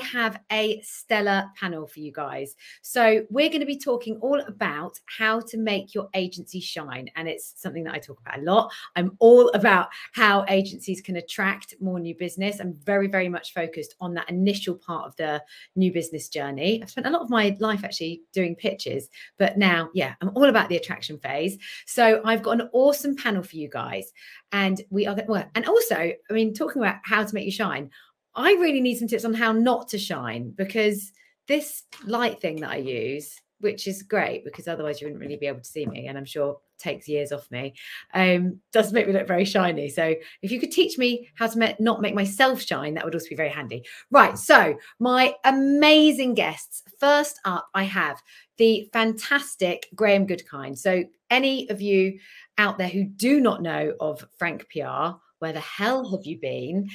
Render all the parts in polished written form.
have a stellar panel for you guys. So we're going to be talking all about how to make your agency shine. And it's something that I talk about a lot. I'm all about how agencies can attract more new business. I'm very, very much focused on that initial part of the new business journey. I've spent a lot of my life actually doing pitches, but now, yeah, I'm all about the attraction phase. So I've got an awesome panel for you guys. And we are, well, and also, I mean, talking about how to make you shine, I really need some tips on how not to shine, because this light thing that I use, which is great because otherwise you wouldn't really be able to see me, and I'm sure takes years off me, does make me look very shiny. So if you could teach me how to not make myself shine, that would also be very handy. Right, so my amazing guests. First up, I have the fantastic Graham Goodkind. So any of you out there who do not know of Frank PR, where the hell have you been?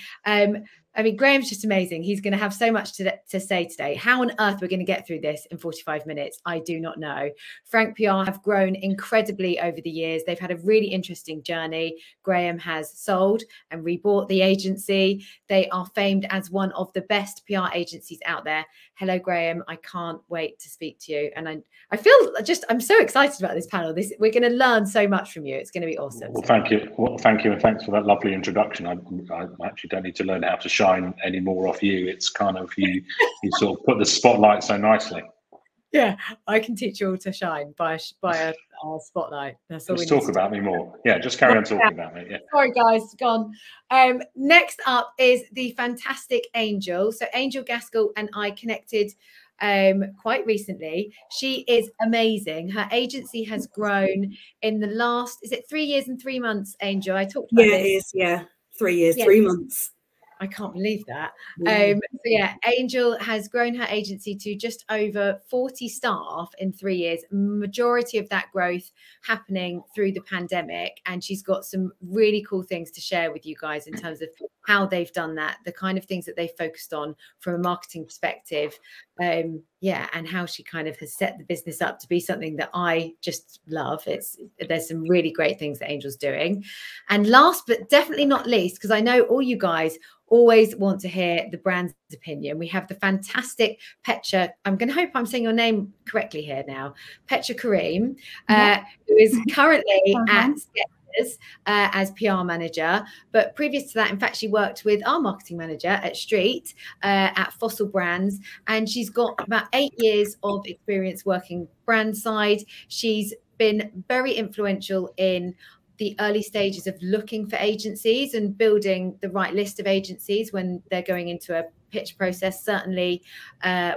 I mean, Graham's just amazing. He's going to have so much to say today. How on earth we're going to get through this in 45 minutes, I do not know. Frank PR have grown incredibly over the years. They've had a really interesting journey. Graham has sold and rebought the agency. They are famed as one of the best PR agencies out there. Hello, Graham. I can't wait to speak to you. And I feel I'm so excited about this panel. We're going to learn so much from you. It's going to be awesome. Well, thank you. Well, thank you. And thanks for that lovely introduction. I actually don't need to learn how to shine anymore off you. It's kind of you sort of put the spotlight so nicely. Yeah, I can teach you all to shine by a spotlight. That's all. Just talk about me more. Yeah, just carry on talking about me. Yeah. Sorry, guys, gone. Next up is the fantastic Angel. So Angel Gaskell and I connected quite recently. She is amazing. Her agency has grown in the last, is it 3 years and 3 months, Angel? I talked about this. It is. Yeah, 3 years, 3 months. I can't believe that. So yeah, Angel has grown her agency to just over 40 staff in 3 years. Majority of that growth happening through the pandemic. And she's got some really cool things to share with you guys in terms of how they've done that, the kind of things that they focused on from a marketing perspective. Yeah, and how she kind of has set the business up to be something that I just love. There's some really great things that Angel's doing. And last but definitely not least, because I know all you guys always want to hear the brand's opinion, we have the fantastic Petra. I'm going to hope I'm saying your name correctly here now. Petra Kareem, who is currently at Skechers as PR manager, but previous to that, in fact, she worked with our marketing manager at Street at Fossil Brands, and she's got about 8 years of experience working brand side. She's been very influential in the early stages of looking for agencies and building the right list of agencies when they're going into a pitch process, certainly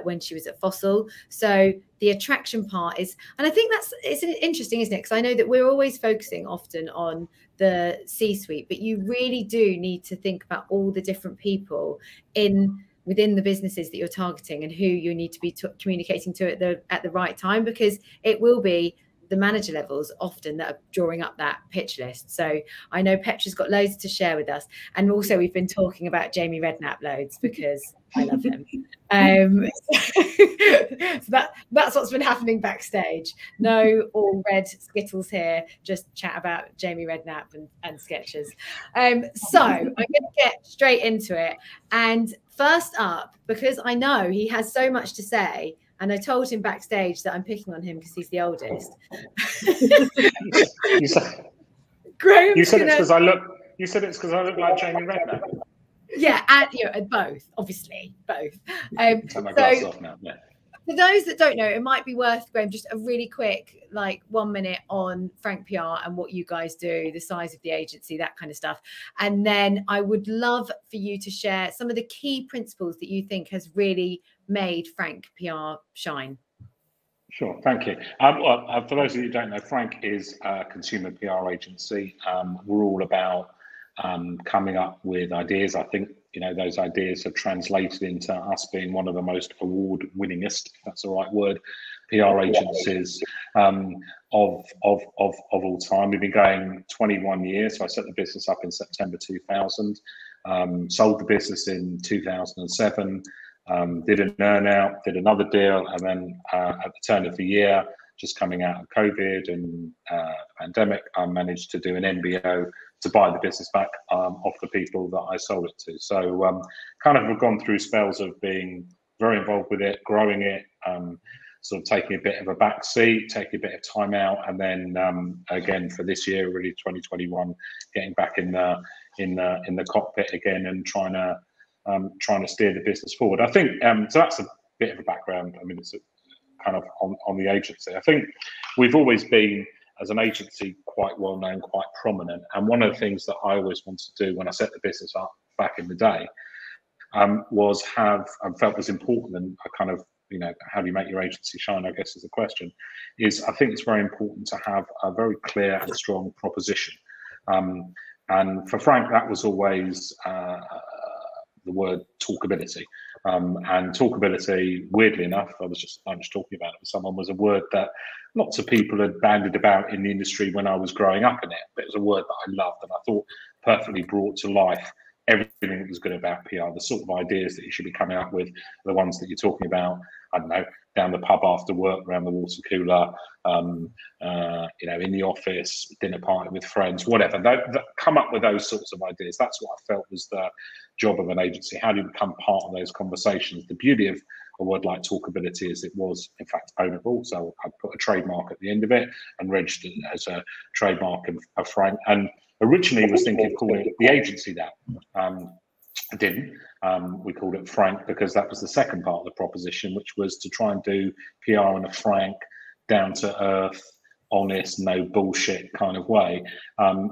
when she was at Fossil. So the attraction part is, and I think it's interesting, isn't it? Because I know that we're always focusing often on the C-suite, but you really do need to think about all the different people within the businesses that you're targeting and who you need to be communicating to at the right time, because it will be the manager levels often that are drawing up that pitch list. So I know Petra's got loads to share with us. And also we've been talking about Jamie Redknapp loads because I love him. So that's what's been happening backstage. No all red Skittles here, just chat about Jamie Redknapp and Skechers. So I'm going to get straight into it. And first up, because I know he has so much to say, and I told him backstage that I'm picking on him because he's the oldest. You said it's because I look. You said it's because I look like Jamie Redknapp. Yeah, and both, obviously, both. Take my glasses off now. Yeah. For those that don't know, it might be worth, Graham, just a really quick, 1 minute on Frank PR and what you guys do, the size of the agency, that kind of stuff. And then I would love for you to share some of the key principles that you think has really made Frank PR shine. Sure, thank you. For those of you who don't know, Frank is a consumer PR agency. We're all about coming up with ideas. I think those ideas have translated into us being one of the most award-winningest, if that's the right word, PR agencies of all time. We've been going 21 years. So I set the business up in September 2000, sold the business in 2007, did an earn-out, did another deal, and then at the turn of the year, just coming out of COVID and pandemic, I managed to do an MBO to buy the business back off the people that I sold it to. So kind of have gone through spells of being very involved with it, growing it, sort of taking a bit of a back seat, taking a bit of time out, and then again for this year, really 2021, getting back in the cockpit again and trying to steer the business forward. I think so. That's a bit of a background. I mean, it's kind of on the agency. I think we've always been, as an agency, quite well known, quite prominent. And one of the things that I always wanted to do when I set the business up back in the day was have, and felt was important, and I kind of, you know, how do you make your agency shine, I guess is the question, is I think it's very important to have a very clear and strong proposition. And for Frank, that was always the word talkability. And talkability, weirdly enough, I was just talking about it with someone, was a word that lots of people had bandied about in the industry when I was growing up in it. But it was a word that I loved and I thought perfectly brought to life everything that was good about PR. The sort of ideas that you should be coming up with, the ones that you're talking about, I don't know, down the pub after work, around the water cooler, you know, in the office, dinner party with friends, whatever. Come up with those sorts of ideas. That's what I felt was the job of an agency. How do you become part of those conversations? The beauty of a word like talkability is it was, in fact, ownable. So I put a trademark at the end of it and registered it as a trademark of Frank. And originally was thinking of calling it the agency that. I didn't. We called it Frank because that was the second part of the proposition, which was to try and do PR in a frank, down to earth, honest, no bullshit kind of way,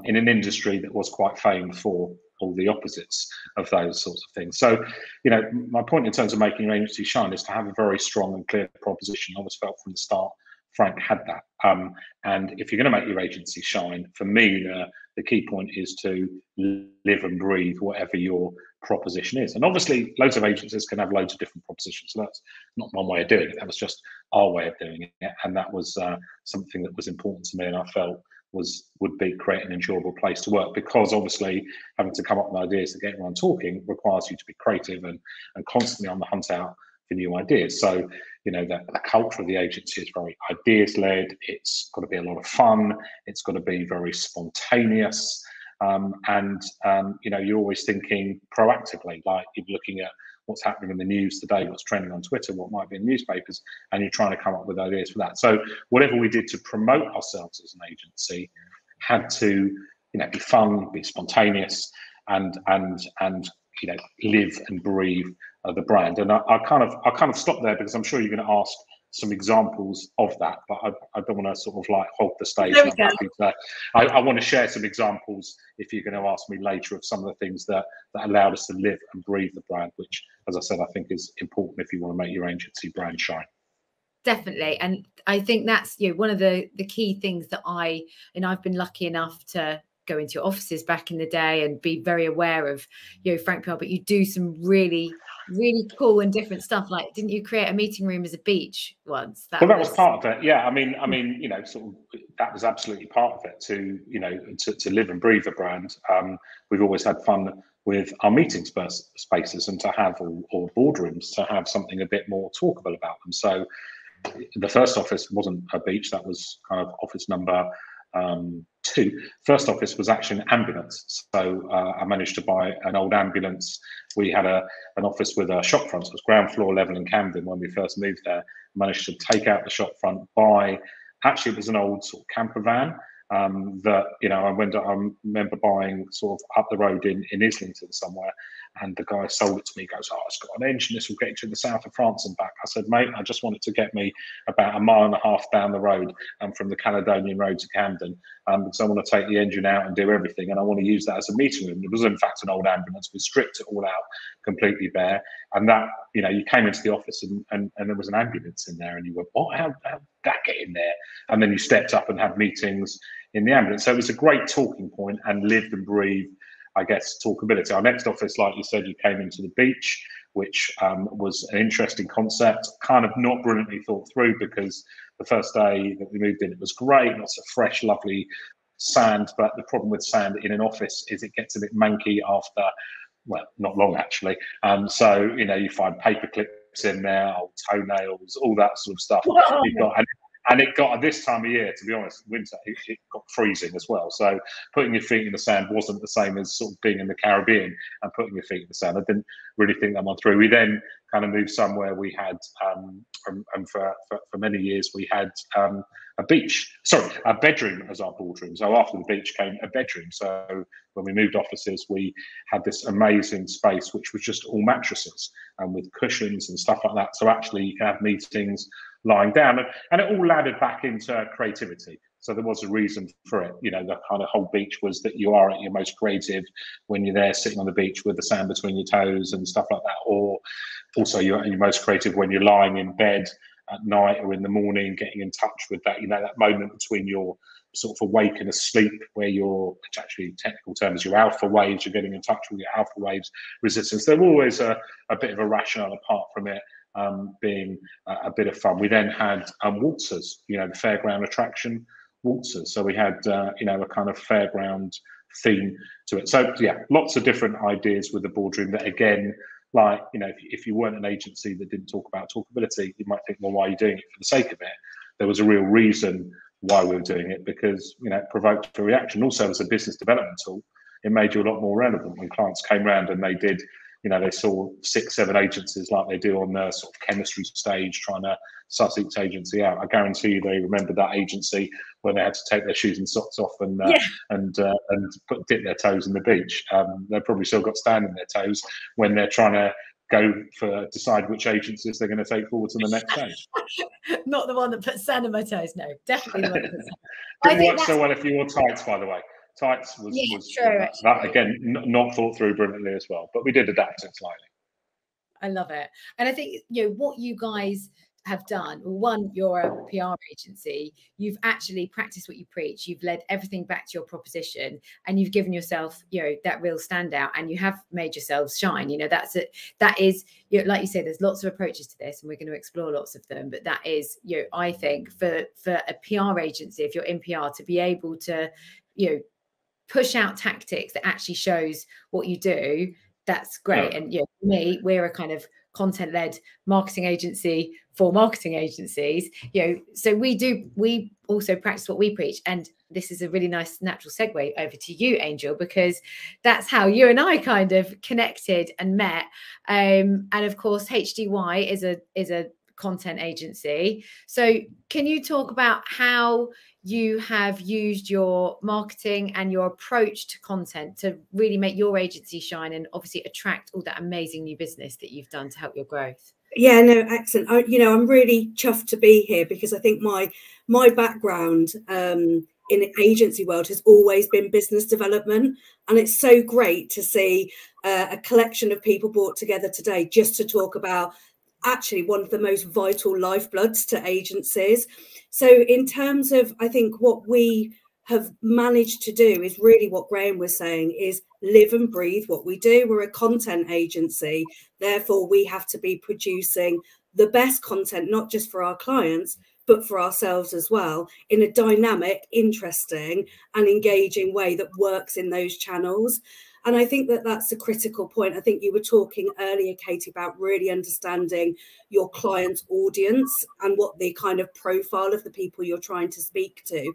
in an industry that was quite famed for all the opposites of those sorts of things. So, you know, my point in terms of making your agency shine is to have a very strong and clear proposition. I always felt from the start Frank had that. And if you're going to make your agency shine, for me, the key point is to live and breathe whatever your proposition is. And obviously, loads of agencies can have loads of different propositions. So that's not one way of doing it. That was just our way of doing it. And that was something that was important to me, and I felt would be create an enjoyable place to work, because obviously having to come up with ideas to get everyone talking requires you to be creative and constantly on the hunt out for new ideas. So, you know, the culture of the agency is very ideas led. It's got to be a lot of fun. It's got to be very spontaneous. And you know, you're always thinking proactively, like you're looking at what's happening in the news today, what's trending on Twitter, what might be in newspapers, and you're trying to come up with ideas for that. So whatever we did to promote ourselves as an agency had to, you know, be fun, be spontaneous, and you know, live and breathe the brand. And I kind of stop there because I'm sure you're going to ask some examples of that, but I don't want to sort of like hog the stage. I want to share some examples if you're going to ask me later of some of the things that allowed us to live and breathe the brand, which, as I said, I think is important if you want to make your agency brand shine. Definitely. And I think that's, you know, one of the key things that I've been lucky enough to go into your offices back in the day and be very aware of, you know, Frank PR, but you do some really cool and different stuff. Like, didn't you create a meeting room as a beach once? That was part of it. Yeah. I mean, you know, sort of that was absolutely part of it to, you know, to live and breathe the brand. We've always had fun with our meeting spaces and to have, or boardrooms, to have something a bit more talkable about them. So the first office wasn't a beach. That was kind of office number 2. First office was actually an ambulance. So I managed to buy an old ambulance. We had an office with a shop front. So it was ground floor level in Camden when we first moved there. Managed to take out the shop front, actually it was an old sort of camper van that, you know, I remember buying sort of up the road in Islington somewhere, and the guy sold it to me. He goes, "Oh, it's got an engine. This will get you to the south of France and back." I said, "Mate, I just want it to get me about 1.5 miles down the road and from the Caledonian Road to Camden, because I want to take the engine out and do everything, and I want to use that as a meeting room." It was in fact an old ambulance. We stripped it all out completely bare, and that, you know, you came into the office and there was an ambulance in there, and you went, "What? How did that get in there?" And then you stepped up and had meetings in the ambulance. So it was a great talking point and lived and breathed, I guess, talkability. Our next office, like you said, you came into the beach, which was an interesting concept, kind of not brilliantly thought through, because the first day that we moved in, it was great, lots of fresh, lovely sand. But the problem with sand in an office is it gets a bit manky after, well, not long actually. So, you know, you find paper clips in there, old toenails, all that sort of stuff. You've got, And it got, at this time of year, to be honest, winter, it got freezing as well. So putting your feet in the sand wasn't the same as sort of being in the Caribbean and putting your feet in the sand. I didn't really think that one through. We then kind of moved somewhere we had, and for many years, we had a bedroom as our boardroom. So after the beach came a bedroom. So when we moved offices, we had this amazing space, which was just all mattresses and with cushions and stuff like that. So actually you can have meetings lying down, and it all laddered back into creativity. So there was a reason for it. You know, the kind of whole beach was that you are at your most creative when you're there sitting on the beach with the sand between your toes and stuff like that. Or also you're at your most creative when you're lying in bed at night or in the morning, getting in touch with that, you know, that moment between your sort of awake and asleep, where you're, which actually technical terms, your alpha waves, you're getting in touch with your alpha waves resistance. There were always a bit of a rationale apart from it being a bit of fun. We then had waltzers, you know, the fairground attraction waltzers. So we had, you know, a kind of fairground theme to it. So yeah, lots of different ideas with the boardroom that, again, like, you know, if you weren't an agency that didn't talk about talkability, you might think, well, why are you doing it for the sake of it? There was a real reason why we were doing it, because, you know, it provoked a reaction. Also, as a business development tool, it made you a lot more relevant when clients came around and they did, you know, they saw 6, 7 agencies like they do on the sort of chemistry stage trying to suss each agency out. I guarantee you they remembered that agency when they had to take their shoes and socks off and dip their toes in the beach. They've probably still got sand in their toes when they're trying to decide which agencies they're going to take forward to the next stage. Not the one that puts sand on my toes. No, definitely the one that puts sand. Didn't work so well if you wore tights, by the way. Tights was true, that again, not thought through brilliantly as well, but we did adapt it slightly. I love it. And I think, you know, what you guys have done, one, you're a PR agency, you've actually practiced what you preach, you've led everything back to your proposition, and you've given yourself, you know, that real standout, and you have made yourselves shine. You know, that's it. That is, you know, like you say, there's lots of approaches to this and we're going to explore lots of them, but that is, you know, I think for a PR agency, if you're in PR, to be able to, you know, push out tactics that actually shows what you do, that's great. And you know, for me, we're a kind of content-led marketing agency for marketing agencies, you know, so we also practice what we preach. And this is a really nice natural segue over to you, Angel, because that's how you and I kind of connected and met. And of course, HDY is a content agency. So can you talk about how you have used your marketing and your approach to content to really make your agency shine and obviously attract all that amazing new business that you've done to help your growth? Yeah, no, excellent. You know, I'm really chuffed to be here because I think my background in the agency world has always been business development, and it's so great to see a collection of people brought together today just to talk about actually one of the most vital lifebloods to agencies. So in terms of, I think what we have managed to do is really what Graham was saying, is live and breathe what we do. We're a content agency, therefore we have to be producing the best content, not just for our clients, but for ourselves as well, in a dynamic, interesting and engaging way that works in those channels. And I think that that's a critical point. I think you were talking earlier, Katie, about really understanding your client's audience and what the kind of profile of the people you're trying to speak to.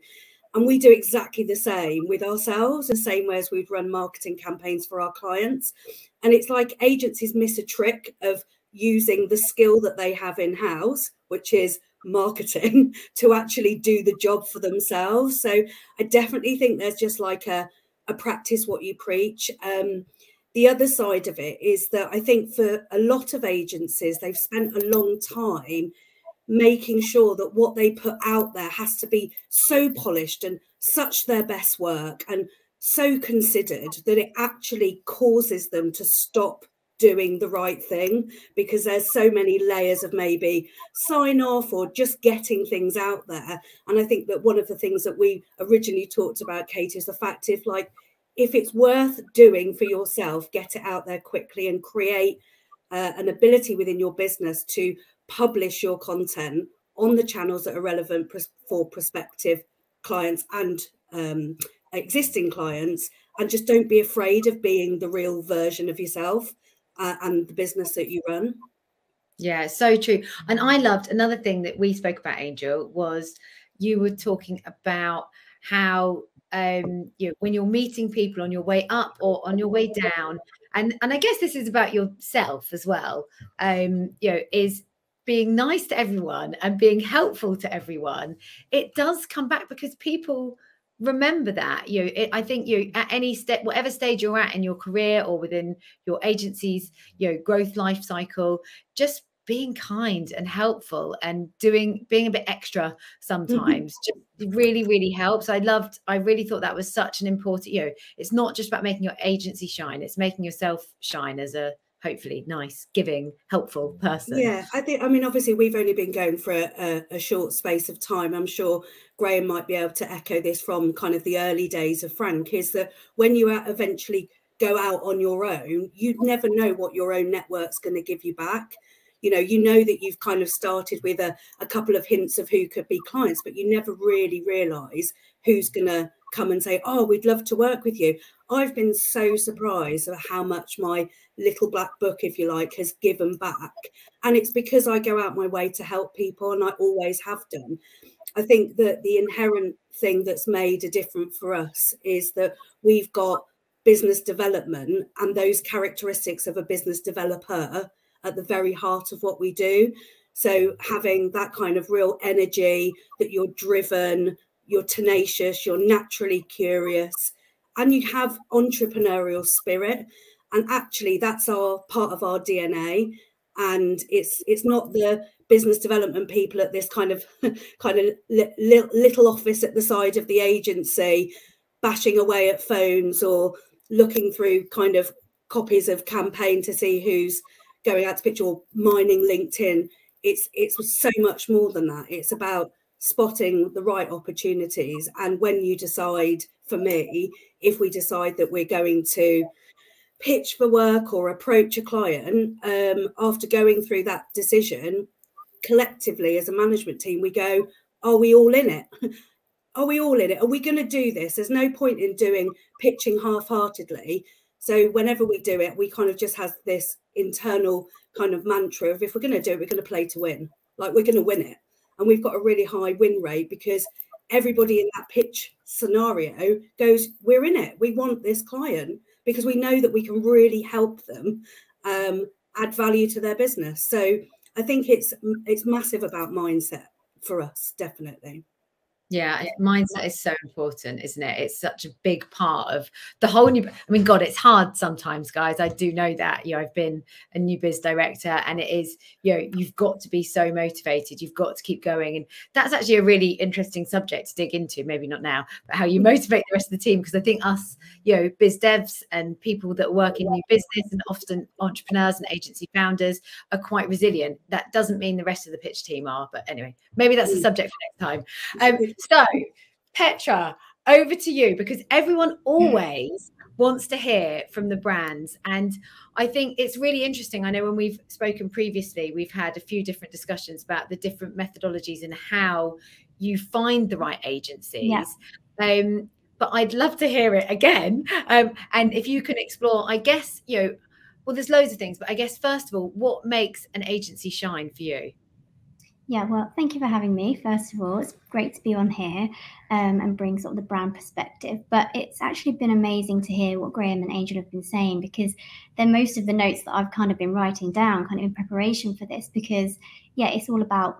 And we do exactly the same with ourselves, the same way as we'd run marketing campaigns for our clients. And it's like agencies miss a trick of using the skill that they have in-house, which is marketing, to actually do the job for themselves. So I definitely think there's just like a practice what you preach. The other side of it is that I think for a lot of agencies, they've spent a long time making sure that what they put out there has to be so polished and such their best work and so considered that it actually causes them to stop doing the right thing, because there's so many layers of maybe sign off or just getting things out there. And I think that one of the things that we originally talked about, Kate, is the fact if it's worth doing for yourself, get it out there quickly and create an ability within your business to publish your content on the channels that are relevant for prospective clients and existing clients, and just don't be afraid of being the real version of yourself and the business that you run. Yeah, so true. And I loved another thing that we spoke about, Angel, was you were talking about how when you're meeting people on your way up or on your way down, and I guess this is about yourself as well, is being nice to everyone and being helpful to everyone. It does come back because people remember that. I think at any step, whatever stage you're at in your career or within your agency's growth life cycle, just being kind and helpful and being a bit extra sometimes just really helps. I really thought that was such an important, it's not just about making your agency shine, it's making yourself shine as a hopefully nice, giving, helpful person. Yeah, I mean, obviously we've only been going for a short space of time. I'm sure Graham might be able to echo this from kind of the early days of Frank, is that when you eventually go out on your own, you never know what your own network's going to give you back. You know that you've kind of started with a couple of hints of who could be clients, but you never really realise who's going to come and say, oh, we'd love to work with you. I've been so surprised at how much my little black book, if you like, has given back. And it's because I go out my way to help people, and I always have done. I think that the inherent thing that's made a difference for us is that we've got business development and those characteristics of a business developer at the very heart of what we do. So having that kind of real energy, that you're driven, you're tenacious, you're naturally curious, and you have entrepreneurial spirit. And actually that's part of our DNA. And it's not the business development people at this kind of little office at the side of the agency bashing away at phones or looking through kind of copies of campaign to see who's going out to pitch or mining LinkedIn. It's so much more than that. It's about spotting the right opportunities. And when you decide, for me, if we decide that we're going to pitch for work or approach a client, after going through that decision, collectively as a management team, we go, are we all in it? Are we all in it? Are we going to do this? There's no point in pitching half-heartedly. So whenever we do it, we kind of just have this internal kind of mantra of, if we're going to do it, we're going to play to win. Like, we're going to win it. And we've got a really high win rate because everybody in that pitch scenario goes, we're in it. We want this client because we know that we can really help them add value to their business. So I think it's massive about mindset for us, definitely. Yeah, mindset is so important, isn't it? It's such a big part of the whole new. I mean, God, it's hard sometimes, guys. I do know that. I've been a new biz director, and it is. You've got to be so motivated. You've got to keep going, and that's actually a really interesting subject to dig into. Maybe not now, but how you motivate the rest of the team. Because I think us, biz devs and people that work in new business, and often entrepreneurs and agency founders, are quite resilient. That doesn't mean the rest of the pitch team are, but anyway, maybe that's a subject for next time. So, Petra, over to you, because everyone always wants to hear from the brands. And I think it's really interesting. I know when we've spoken previously, we've had a few different discussions about the different methodologies and how you find the right agencies. Yeah. But I'd love to hear it again. And if you can explore, I guess, well, there's loads of things, but I guess, first of all, what makes an agency shine for you? Yeah, well, thank you for having me. First of all, it's great to be on here and bring sort of the brand perspective. But it's actually been amazing to hear what Graham and Angel have been saying, because they're most of the notes that I've kind of been writing down kind of in preparation for this, because, yeah, it's all about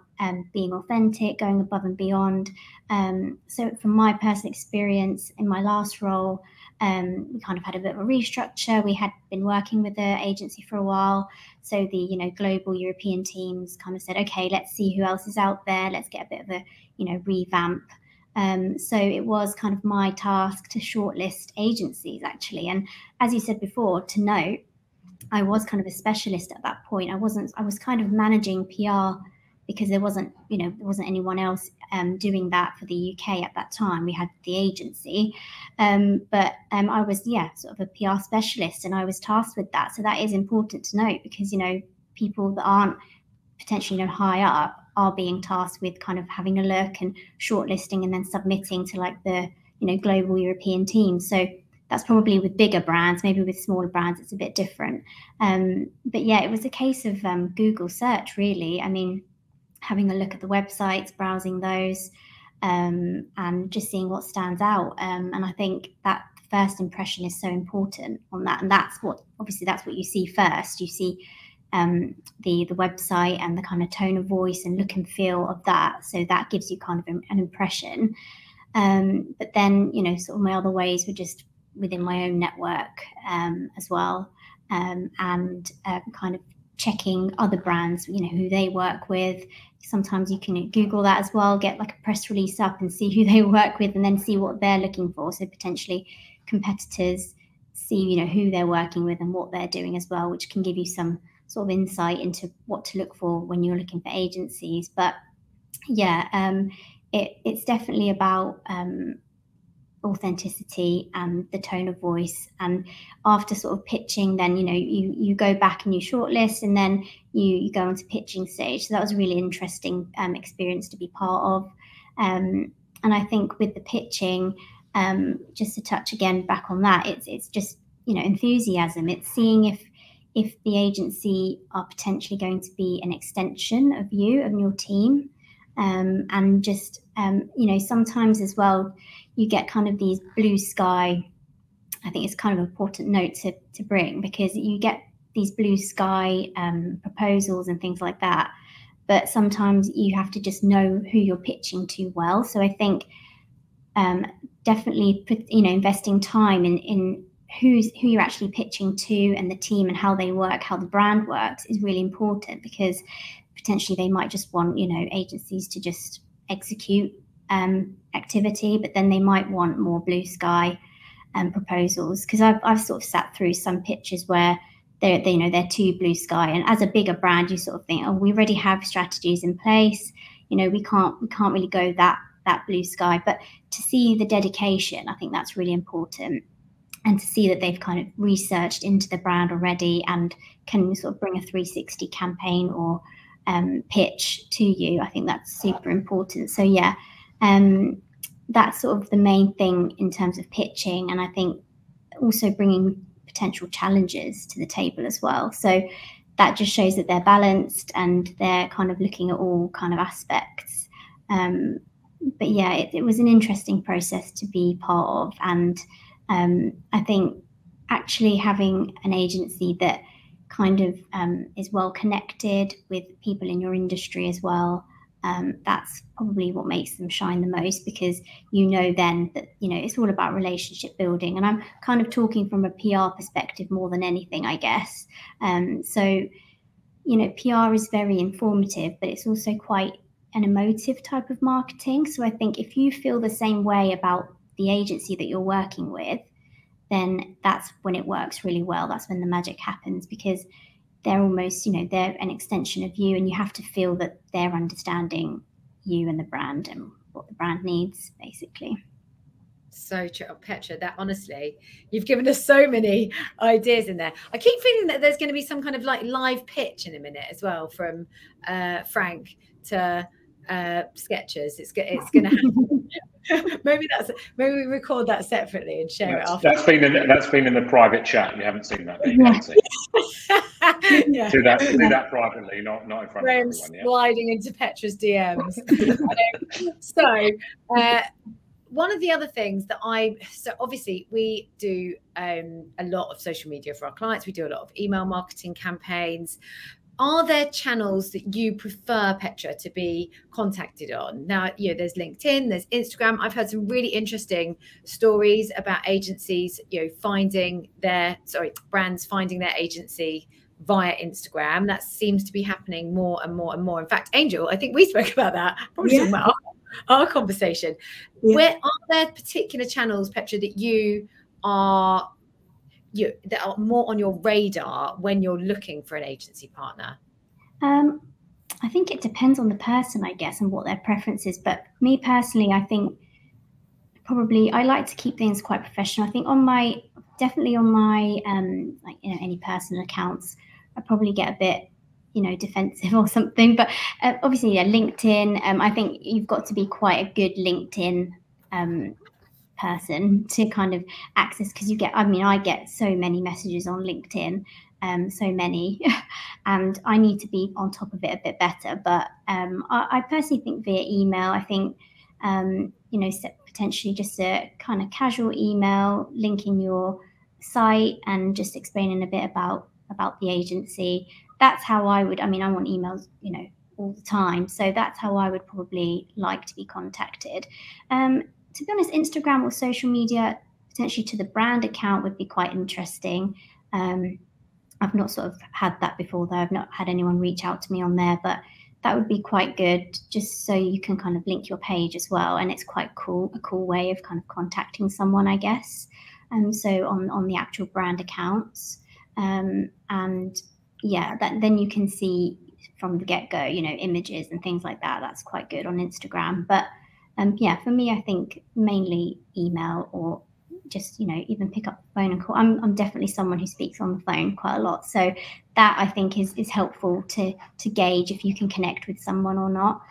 being authentic, going above and beyond. So from my personal experience in my last role, we kind of had a bit of a restructure. We had been working with the agency for a while. So the, global European teams kind of said, okay, let's see who else is out there. Let's get a bit of a, revamp. So it was kind of my task to shortlist agencies, actually. And as you said before, to note, I was kind of a specialist at that point. I was kind of managing PR because there wasn't anyone else doing that for the UK at that time. We had the agency, but I was, sort of a PR specialist, and I was tasked with that. So that is important to note, because, people that aren't potentially, high up are being tasked with kind of having a look and shortlisting and then submitting to like the, global European team. So that's probably with bigger brands. Maybe with smaller brands, it's a bit different. But yeah, it was a case of Google search, really. I mean, having a look at the websites, browsing those, and just seeing what stands out. And I think that first impression is so important on that. And that's what you see first. You see the website and the kind of tone of voice and look and feel of that. So that gives you kind of an impression. But then, you know, sort of my other ways were just within my own network as well, and kind of checking other brands, you know, who they work with. Sometimes you can Google that as well, get like a press release up and see who they work with, and then see what they're looking for. So potentially competitors, see, you know, who they're working with and what they're doing as well, which can give you some sort of insight into what to look for when you're looking for agencies. But yeah, it's definitely about authenticity and the tone of voice. And after sort of pitching, then, you know, you go back and you shortlist, and then you go into pitching stage. So that was a really interesting experience to be part of. And I think with the pitching, just to touch again back on that, it's just, you know, enthusiasm. It's seeing if the agency are potentially going to be an extension of you and your team. And just, you know, sometimes as well, you get kind of these blue sky. I think it's kind of an important note to bring, because you get these blue sky proposals and things like that. But sometimes you have to just know who you're pitching to well. So I think definitely investing time in who you're actually pitching to, and the team and how they work, how the brand works, is really important, because potentially they might just want, you know, agencies to just execute activity, but then they might want more blue sky proposals. Because I've sort of sat through some pitches where they're too blue sky, and as a bigger brand, you sort of think, oh, we already have strategies in place, you know, we can't really go that blue sky. But to see the dedication, I think that's really important, and to see that they've kind of researched into the brand already and can sort of bring a 360 campaign or pitch to you, I think that's super important. So yeah, that's sort of the main thing in terms of pitching, and I think also bringing potential challenges to the table as well. So that just shows that they're balanced and they're kind of looking at all kind of aspects. But yeah, it was an interesting process to be part of, and I think actually having an agency that kind of is well connected with people in your industry as well, that's probably what makes them shine the most, because you know then that, you know, it's all about relationship building. And I'm kind of talking from a PR perspective more than anything, I guess. So, you know, PR is very informative, but it's also quite an emotive type of marketing. So I think if you feel the same way about the agency that you're working with, then that's when it works really well. That's when the magic happens, because they're almost, you know, they're an extension of you, and you have to feel that they're understanding you and the brand and what the brand needs, basically. So true, Petra, that honestly, you've given us so many ideas in there. I keep feeling that there's going to be some kind of like live pitch in a minute as well from Frank to Skechers. It's going to happen. maybe we record that separately and share it after. That's been in the private chat. You haven't seen that, yeah. Do that privately, not in front of everyone. Yeah. Sliding into Petra's DMs. So one of the other things that so obviously we do a lot of social media for our clients. We do a lot of email marketing campaigns. Are there channels that you prefer, Petra, to be contacted on? Now, you know, there's LinkedIn, there's Instagram. I've heard some really interesting stories about agencies, you know, brands finding their agency via Instagram. That seems to be happening more and more and more. In fact, Angel, I think we spoke about that. Probably talking about our conversation. Yeah. Where are there particular channels, Petra, that that are more on your radar when you're looking for an agency partner? I think it depends on the person, I guess, and what their preference is. But me personally, I think probably I like to keep things quite professional. I think definitely on my like, you know, any personal accounts, I probably get a bit, you know, defensive or something. But obviously, yeah, LinkedIn. I think you've got to be quite a good LinkedIn person to kind of access, because you get, I mean, I get so many messages on LinkedIn, so many, and I need to be on top of it a bit better. But I personally think via email, I think, you know, potentially just a kind of casual email linking your site and just explaining a bit about the agency. That's how I would, I mean, I want emails, you know, all the time. So that's how I would probably like to be contacted. To be honest, Instagram or social media, potentially to the brand account, would be quite interesting. I've not sort of had that before, though. I've not had anyone reach out to me on there, but that would be quite good, just so you can kind of link your page as well. And it's quite cool, a cool way of kind of contacting someone, I guess. So on the actual brand accounts. And yeah, then you can see from the get-go, you know, images and things like that. That's quite good on Instagram. But yeah, for me, I think mainly email, or just, you know, even pick up the phone and call. I'm definitely someone who speaks on the phone quite a lot. So that, I think, is helpful to gauge if you can connect with someone or not.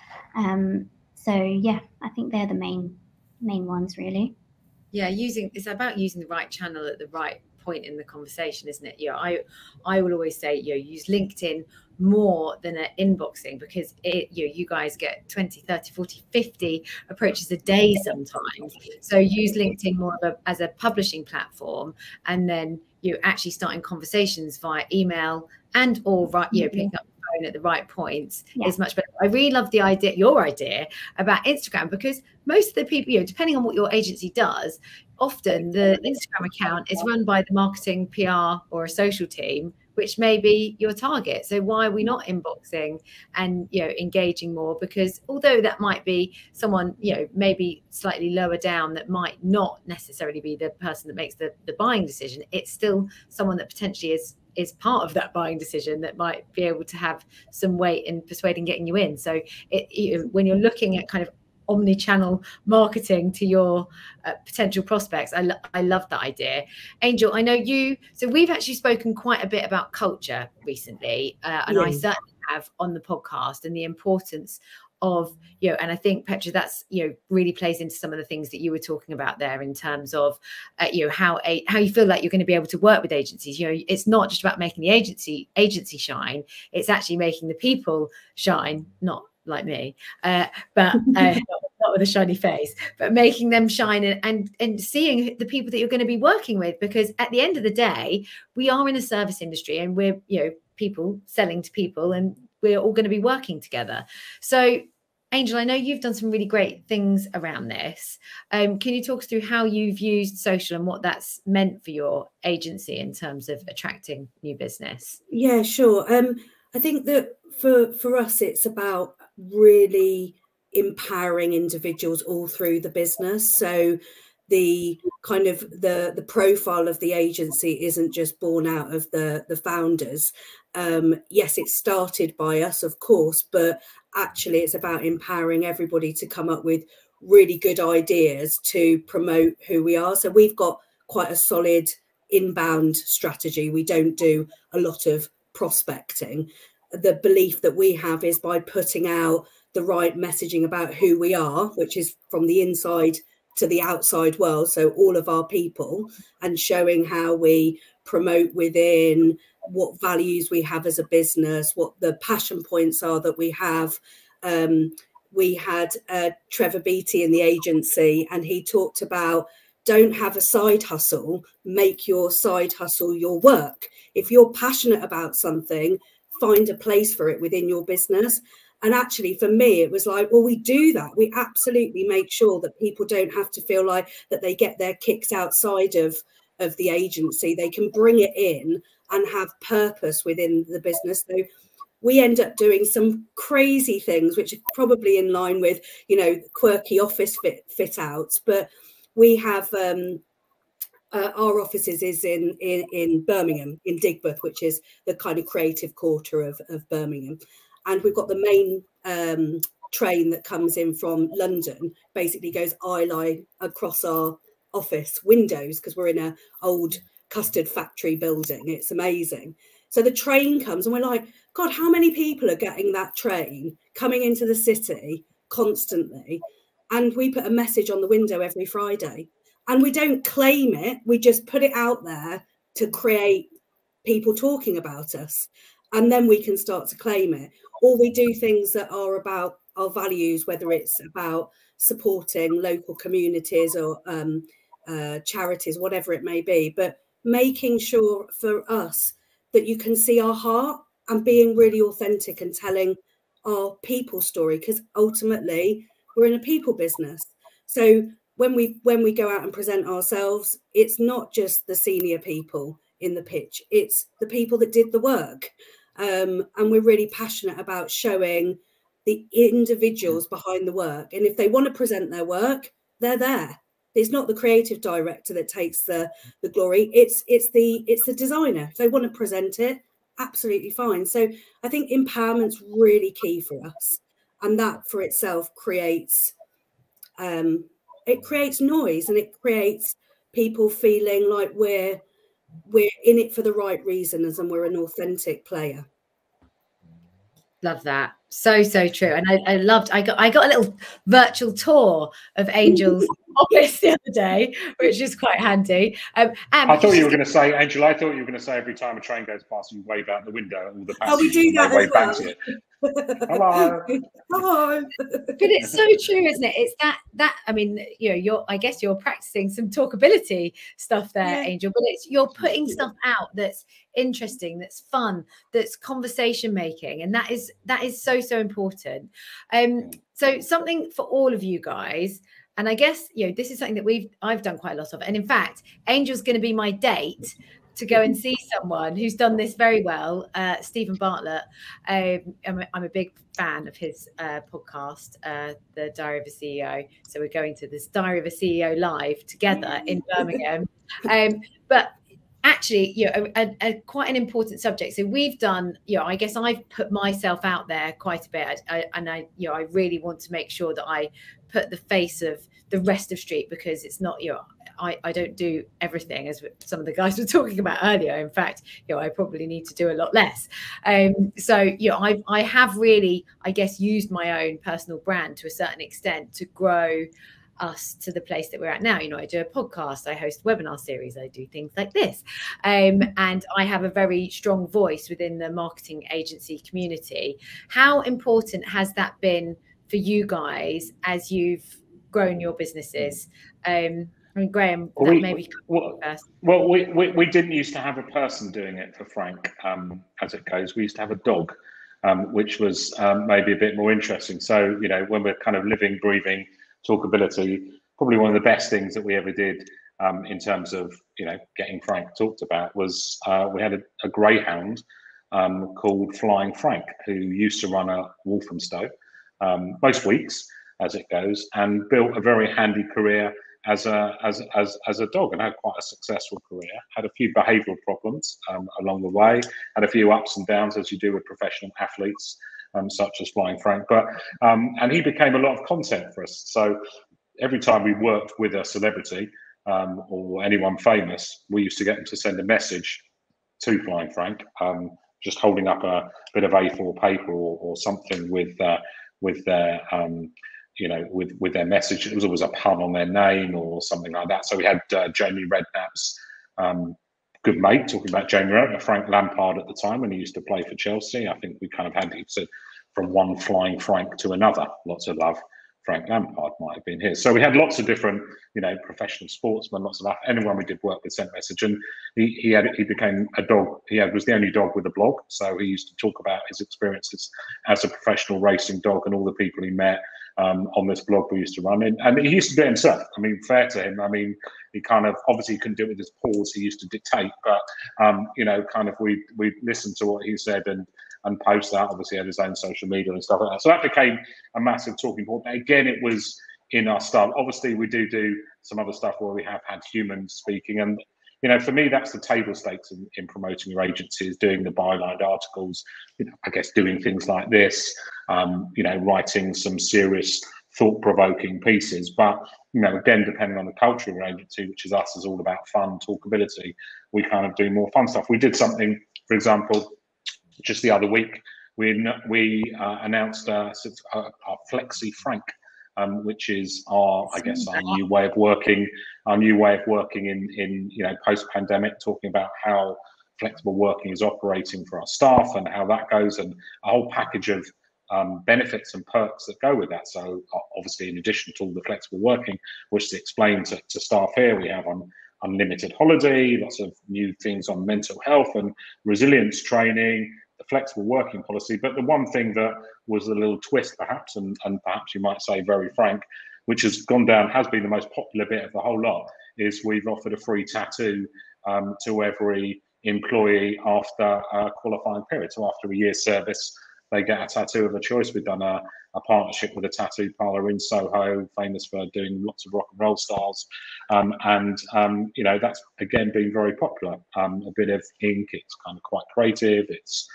So yeah, I think they're the main ones, really. Yeah, it's about using the right channel at the right point in the conversation, isn't it? Yeah, I will always say, you know, use LinkedIn more than an inboxing, because you guys get 20, 30, 40, 50 approaches a day sometimes. So use LinkedIn more as a publishing platform, and then you actually starting conversations via email and or picking up the phone at the right points is much better. I really love your idea about Instagram, because most of the people, you know, depending on what your agency does, often the Instagram account is run by the marketing, PR, or a social team, which may be your target. So why are we not inboxing and, you know, engaging more? Because although that might be someone, you know, maybe slightly lower down, that might not necessarily be the person that makes the buying decision, it's still someone that potentially is part of that buying decision, that might be able to have some weight in persuading getting you in. So when you're looking at kind of omni-channel marketing to your potential prospects, I love that idea. Angel, I know so we've actually spoken quite a bit about culture recently, and I certainly have on the podcast, and the importance of, you know, and I think, Petra, that's, you know, really plays into some of the things that you were talking about there, in terms of you know, how you feel like you're going to be able to work with agencies. You know, it's not just about making the agency shine, it's actually making the people shine, not like me, but not with a shiny face, but making them shine, and seeing the people that you're going to be working with. Because at the end of the day, we are in a service industry, and we're, you know, people selling to people, and we're all going to be working together. So Angel, I know you've done some really great things around this. Can you talk us through how you've used social and what that's meant for your agency in terms of attracting new business? Yeah, sure. I think that for us, it's about really empowering individuals all through the business. So the kind of the profile of the agency isn't just born out of the founders. Yes, it started by us, of course, but actually it's about empowering everybody to come up with really good ideas to promote who we are. So we've got quite a solid inbound strategy. We don't do a lot of prospecting. The belief that we have is by putting out the right messaging about who we are, which is from the inside to the outside world, so all of our people, and showing how we promote within, what values we have as a business, what the passion points are that we have. We had Trevor Beattie in the agency, and he talked about, don't have a side hustle, make your side hustle your work. If you're passionate about something, find a place for it within your business. And actually, for me, it was like, well, we do that. We absolutely make sure that people don't have to feel like that they get their kicks outside of the agency. They can bring it in and have purpose within the business. So we end up doing some crazy things, which are probably in line with, you know, quirky office fit outs. But we have our offices is in Birmingham, in Digbeth, which is the kind of creative quarter of Birmingham. And we've got the main train that comes in from London, basically goes eye line across our office windows, because we're in an old custard factory building. It's amazing. So the train comes and we're like, God, how many people are getting that train coming into the city constantly? And we put a message on the window every Friday. And we don't claim it, we just put it out there to create people talking about us. And then we can start to claim it. Or we do things that are about our values, whether it's about supporting local communities or charities, whatever it may be. But making sure for us that you can see our heart and being really authentic and telling our people story, because ultimately we're in a people business. So when we go out and present ourselves, it's not just the senior people in the pitch, it's the people that did the work. And we're really passionate about showing the individuals behind the work. And if they want to present their work, they're there. It's not the creative director that takes the glory. It's the designer. If they want to present it, absolutely fine. So I think empowerment's really key for us, and that for itself creates noise, and it creates people feeling like we're in it for the right reasons and we're an authentic player. Love that. So true. And I got a little virtual tour of Angel's office the other day, which is quite handy. I thought you were going to say, Angel, I thought you were going to say every time a train goes past, you wave out the window and all the passengers we do that as well. Back to you. Hello. Hello. But it's so true, isn't it? It's that I mean, I guess you're practicing some talkability stuff there, Angel, but you're putting stuff out that's interesting, that's fun, that's conversation making, and that is so important. So something for all of you guys, and I guess this is something that I've done quite a lot of, and in fact, Angel's going to be my date to go and see someone who's done this very well, Stephen Bartlett. I'm a big fan of his podcast, The Diary of a CEO. So we're going to this Diary of a CEO live together in Birmingham. But actually, quite an important subject. So we've done, I guess I've put myself out there quite a bit, and I really want to make sure that I put the face of the rest of Street, because it's not, I don't do everything, as some of the guys were talking about earlier. In fact, I probably need to do a lot less. So I have really, I guess, used my own personal brand to a certain extent to grow us to the place that we're at now. I do a podcast, I host a webinar series, I do things like this, and I have a very strong voice within the marketing agency community. How important has that been for you guys as you've grown your businesses? I mean, Graham, maybe first. Well, we didn't used to have a person doing it for Frank, as it goes. We used to have a dog, which was maybe a bit more interesting. So, when we're kind of living, breathing talkability, probably one of the best things that we ever did in terms of, getting Frank talked about was we had a greyhound called Flying Frank, who used to run a Walthamstow most weeks, as it goes, and built a very handy career as a dog, and had quite a successful career. Had a few behavioural problems along the way, had a few ups and downs, as you do with professional athletes, such as Flying Frank. But and he became a lot of content for us. So every time we worked with a celebrity or anyone famous, we used to get them to send a message to Flying Frank, just holding up a bit of A4 paper or something with their with their message. It was always a pun on their name or something like that. So we had Jamie Redknapp's good mate, talking about Jamie Redknapp, Frank Lampard at the time when he used to play for Chelsea. I think we kind of had to, from one Flying Frank to another. Lots of love. Frank Lampard might have been his. So we had lots of different, professional sportsmen, lots of anyone we did work with sent message. And he became a dog. He was the only dog with a blog. So he used to talk about his experiences as a professional racing dog and all the people he met on this blog we used to run in. And he used to do it himself. I mean, fair to him. I mean, he kind of, obviously he couldn't do it with his paws. He used to dictate, but, kind of we listened to what he said and post that. Obviously had his own social media and stuff like that. So that became a massive talking point. But again, it was in our style. Obviously, we do some other stuff where we have had humans speaking. And, for me, that's the table stakes in promoting your agency, is doing the byline articles, I guess doing things like this, writing some serious thought-provoking pieces. But, again, depending on the culture of your agency, which is us, is all about fun, talkability, we kind of do more fun stuff. We did something, for example, just the other week, we announced our Flexi Frank which is our new way of working, in post-pandemic, talking about how flexible working is operating for our staff and how that goes, and a whole package of benefits and perks that go with that. So obviously, in addition to all the flexible working, which is explained to staff here, we have unlimited holiday, lots of new things on mental health and resilience training, the flexible working policy. But the one thing that was a little twist, perhaps, and perhaps you might say very frank, which has been the most popular bit of the whole lot, is we've offered a free tattoo to every employee after a qualifying period. So after a year's service, they get a tattoo of their choice. We've done a partnership with a tattoo parlor in Soho, famous for doing lots of rock and roll styles. That's again been very popular. A bit of ink, it's kind of quite creative. It's,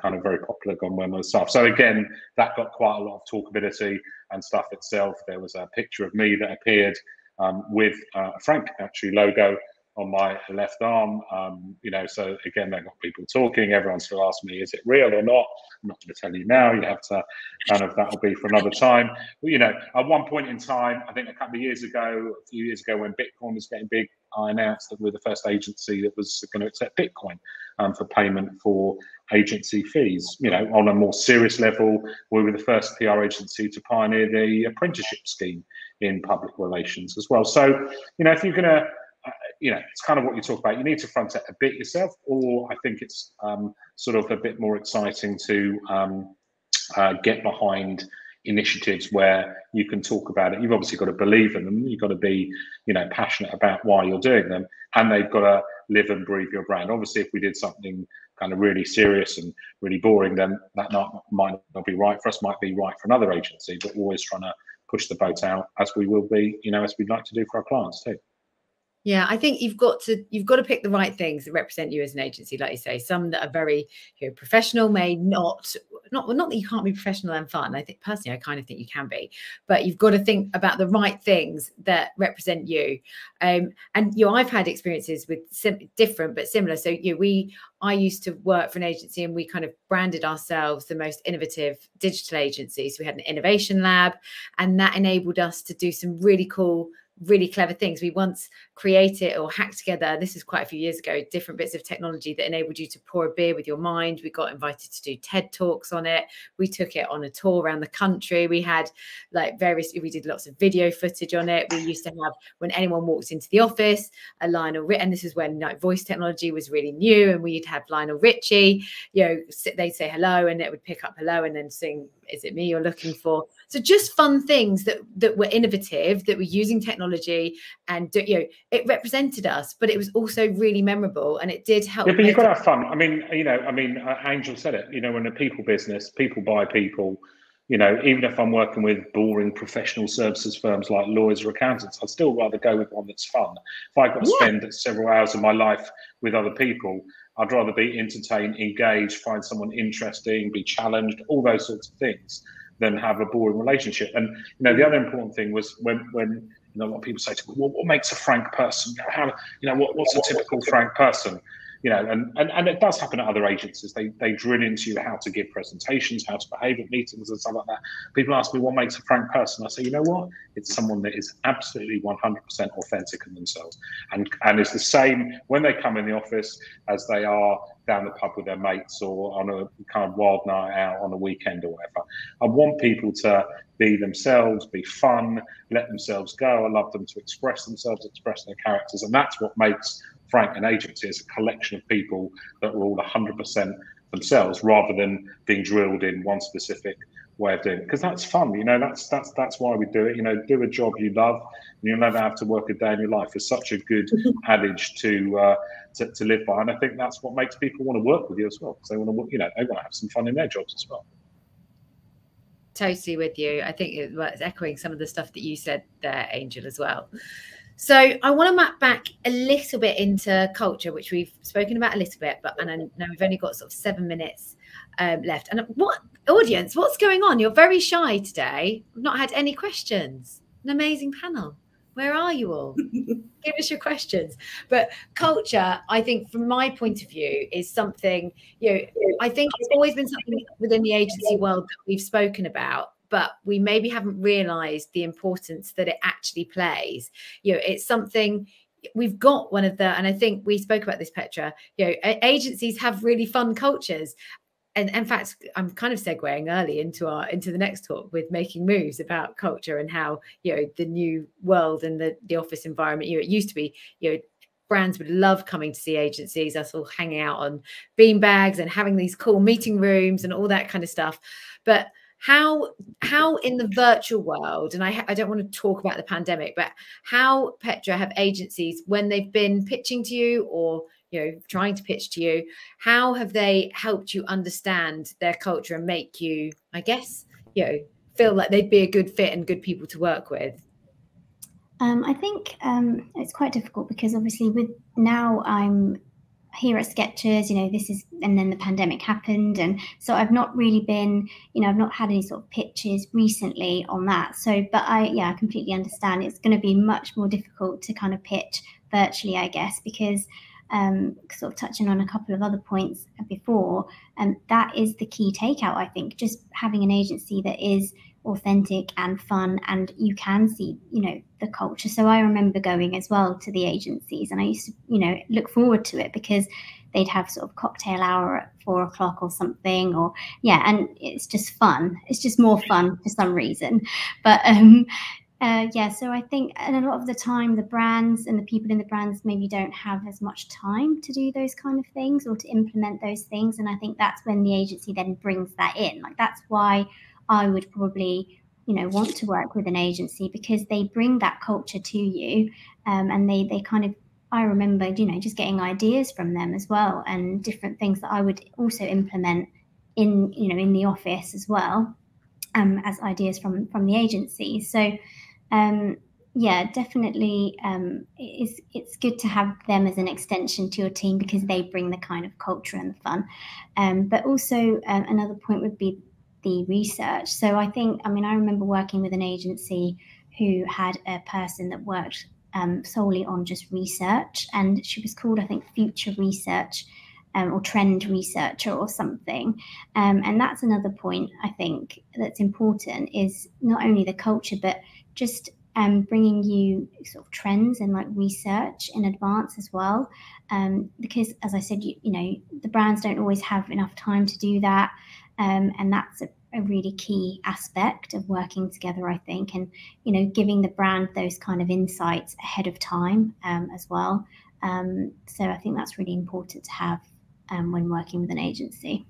kind of very popular, gone well with stuff. So again, that got quite a lot of talkability and stuff itself. There was a picture of me that appeared with a Frank actually logo on my left arm, so again, that got people talking. Everyone still asks me, is it real or not? I'm not going to tell you now. You have to that'll be for another time. But, at one point in time, I think a few years ago, when Bitcoin was getting big, I announced that we're the first agency that was going to accept Bitcoin for payment for agency fees. On a more serious level, we were the first PR agency to pioneer the apprenticeship scheme in public relations as well. So, if you're going to it's kind of what you talk about. You need to front it a bit yourself, or I think it's sort of a bit more exciting to get behind initiatives where you can talk about it. You've obviously got to believe in them. You've got to be, passionate about why you're doing them, and they've got to live and breathe your brand. Obviously, if we did something kind of really serious and really boring, then that might not be right for us. Might be right for another agency. But we're always trying to push the boat out, as we will be, as we'd like to do for our clients too. Yeah, I think you've got to pick the right things that represent you as an agency, like you say. Some that are very professional may not that you can't be professional and fun. I think personally, I kind of think you can be, but you've got to think about the right things that represent you. And I've had experiences with different but similar. So I used to work for an agency, and we kind of branded ourselves the most innovative digital agency. So we had an innovation lab, and that enabled us to do some really cool, really clever things. We once created or hacked together, this is quite a few years ago, different bits of technology that enabled you to pour a beer with your mind. We got invited to do TED Talks on it. We took it on a tour around the country. We had we did lots of video footage on it. We used to have, when anyone walked into the office, a Lionel Richie, and this is when voice technology was really new, and we'd have Lionel Richie, they'd say hello, and it would pick up hello and then sing, is it me you're looking for? So just fun things that were innovative, that were using technology, and it represented us, but it was also really memorable, and it did help. Yeah, but you've got to have fun. Angel said it. We're in a people business. People buy people. Even if I'm working with boring professional services firms like lawyers or accountants, I'd still rather go with one that's fun. If I've got to spend several hours of my life with other people, I'd rather be entertained, engaged, find someone interesting, be challenged, all those sorts of things, than have a boring relationship. And the other important thing was when a lot of people say to me, well, what makes a frank person? What's a typical frank person? And it does happen at other agencies. They drill into you how to give presentations, how to behave at meetings and stuff like that. People ask me, what makes a frank person? I say, you know what? It's someone that is absolutely 100% authentic in themselves, and it's the same when they come in the office as they are down the pub with their mates or on a kind of wild night out on a weekend or whatever. I want people to be themselves, be fun, let themselves go. I love them to express themselves, express their characters, and that's what makes Frank an agency. Is a collection of people that are all 100% themselves, rather than being drilled in one specific way of doing it. Because that's fun, that's why we do it. Do a job you love, and you'll never have to work a day in your life. It's such a good adage to live by, and I think that's what makes people want to work with you as well, because they want to, they want to have some fun in their jobs as well. Totally with you. I think it's echoing some of the stuff that you said there, Angel, as well. So I want to map back a little bit into culture, which we've spoken about a little bit, and I know we've only got sort of 7 minutes left. And what's going on? You're very shy today. I've not had any questions. An amazing panel. Where are you all? Give us your questions. But culture, I think, from my point of view, is something, I think it's always been something within the agency world that we've spoken about, but we maybe haven't realized the importance that it actually plays. You know, it's something we've got one of the, and I think we spoke about this, Petra, you know, agencies have really fun cultures. And in fact, I'm kind of segueing early into the next talk with Making Moves about culture and how, you know, the new world and the office environment, you know, it used to be, you know, brands would love coming to see agencies, us all hanging out on beanbags and having these cool meeting rooms and all that kind of stuff. But how in the virtual world, and I don't want to talk about the pandemic, but how, Petra, have agencies, when they've been pitching to you or, you know, trying to pitch to you, how have they helped you understand their culture and make you, I guess, you know, feel like they'd be a good fit and good people to work with? I think it's quite difficult because obviously with now I'm here at Skechers, you know, and then the pandemic happened. And so I've not really been, you know, I've not had any sort of pitches recently on that. So, but I completely understand it's going to be much more difficult to kind of pitch virtually, I guess, because sort of touching on a couple of other points before, that is the key takeout, I think, just having an agency that is authentic and fun, and you can see, you know, the culture. So I remember going as well to the agencies, and I used to, you know, look forward to it because they'd have sort of cocktail hour at 4 o'clock or something, or and it's just fun. It's just more fun for some reason. But so I think, and a lot of the time, the brands and the people in the brands maybe don't have as much time to do those kind of things or to implement those things. And I think that's when the agency then brings that in. Like, that's why I would probably, you know, want to work with an agency, because they bring that culture to you, and they kind of, I remember, you know, just getting ideas from them as well, and different things that I would also implement in, you know, in the office as well, as ideas from the agency. So definitely, it's good to have them as an extension to your team because they bring the kind of culture and the fun. But also another point would be the research. So I think, I mean, I remember working with an agency who had a person that worked solely on just research, and she was called, I think, Future Research or Trend Researcher or something. And that's another point I think that's important, is not only the culture, but just bringing you sort of trends and like research in advance as well. Because as I said, you know, the brands don't always have enough time to do that. And that's a really key aspect of working together, I think, and, you know, giving the brand those kind of insights ahead of time as well. So I think that's really important to have when working with an agency.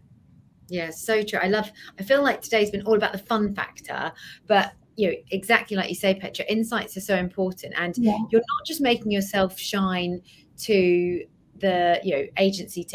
Yeah, so true. I feel like today's been all about the fun factor, but, you know, exactly like you say, Petra, insights are so important, and you're not just making yourself shine to the, you know, agency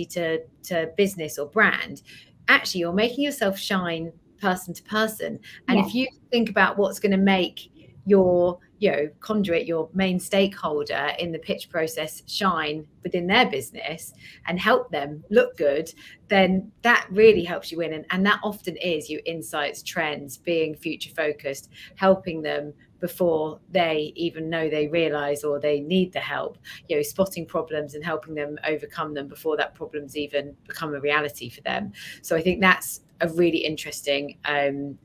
to business or brand. Actually, you're making yourself shine person to person. And if you think about what's going to make your, you know, conduit, your main stakeholder in the pitch process shine within their business and help them look good, then that really helps you win. And that often is your insights, trends, being future focused, helping them before they even know they realize or they need the help, you know, spotting problems and helping them overcome them before that problem's even become a reality for them. So I think that's a really interesting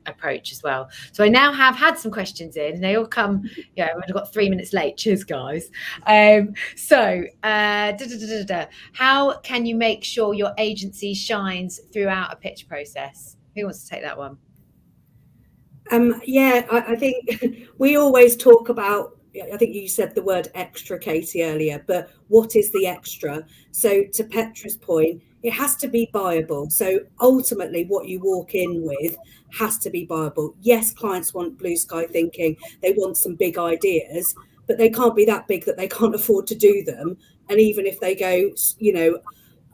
approach as well. So I now have had some questions in, and they all come, yeah, I've only got 3 minutes late. Cheers, guys. How can you make sure your agency shines throughout a pitch process? Who wants to take that one? I think we always talk about, I think you said the word extra, Katie, earlier, but what is the extra? So to Petra's point, it has to be buyable. So ultimately what you walk in with has to be buyable. Yes, clients want blue sky thinking, they want some big ideas, but they can't be that big that they can't afford to do them. And even if they go, you know,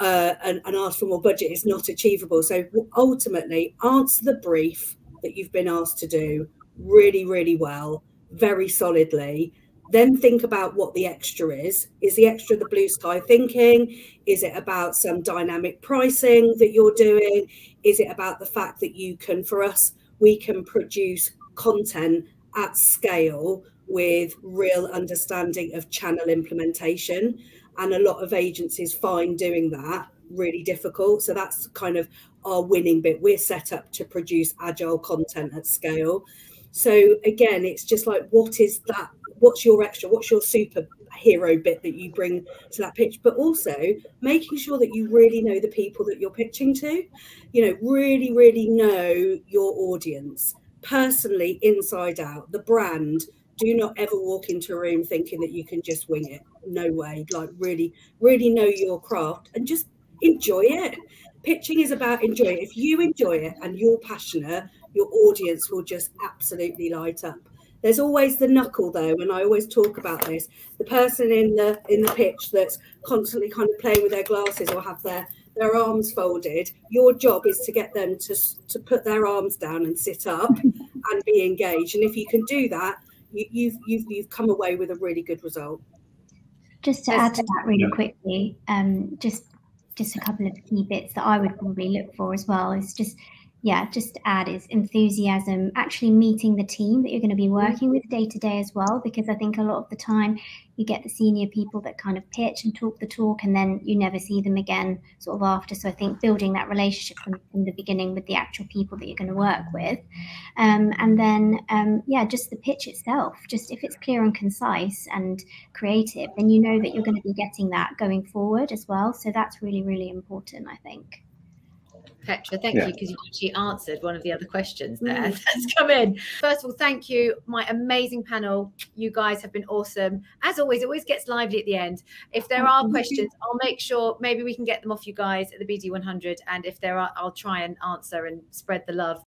and ask for more budget, it's not achievable. So ultimately answer the brief that you've been asked to do really, really well, very solidly. Then think about what the extra is. Is the extra the blue sky thinking? Is it about some dynamic pricing that you're doing? Is it about the fact that you can, for us, we can produce content at scale with real understanding of channel implementation? And a lot of agencies find doing that really difficult. So that's kind of our winning bit. We're set up to produce agile content at scale. So again, it's just like, what is that? What's your extra? What's your superhero bit that you bring to that pitch? But also making sure that you really know the people that you're pitching to, you know, really, really know your audience personally, inside out, the brand. Do not ever walk into a room thinking that you can just wing it. No way. Like, really, really know your craft and just enjoy it. Pitching is about enjoying it. If you enjoy it and you're passionate, your audience will just absolutely light up. There's always the knuckle though, and I always talk about this. The person in the pitch that's constantly kind of playing with their glasses or have their arms folded. Your job is to get them to put their arms down and sit up and be engaged. And if you can do that, you've come away with a really good result. Just to add to that really quickly, just a couple of key bits that I would probably look for as well is just to add is enthusiasm, actually meeting the team that you're going to be working with day to day as well, because I think a lot of the time you get the senior people that kind of pitch and talk the talk and then you never see them again sort of after. So I think building that relationship from the beginning with the actual people that you're going to work with. And then, just the pitch itself, just if it's clear and concise and creative, then you know that you're going to be getting that going forward as well. So that's really, really important, I think. Petra, thank you, because you actually answered one of the other questions there that's come in. First of all, thank you, my amazing panel. You guys have been awesome. As always, it always gets lively at the end. If there are questions, I'll make sure maybe we can get them off you guys at the BD100. And if there are, I'll try and answer and spread the love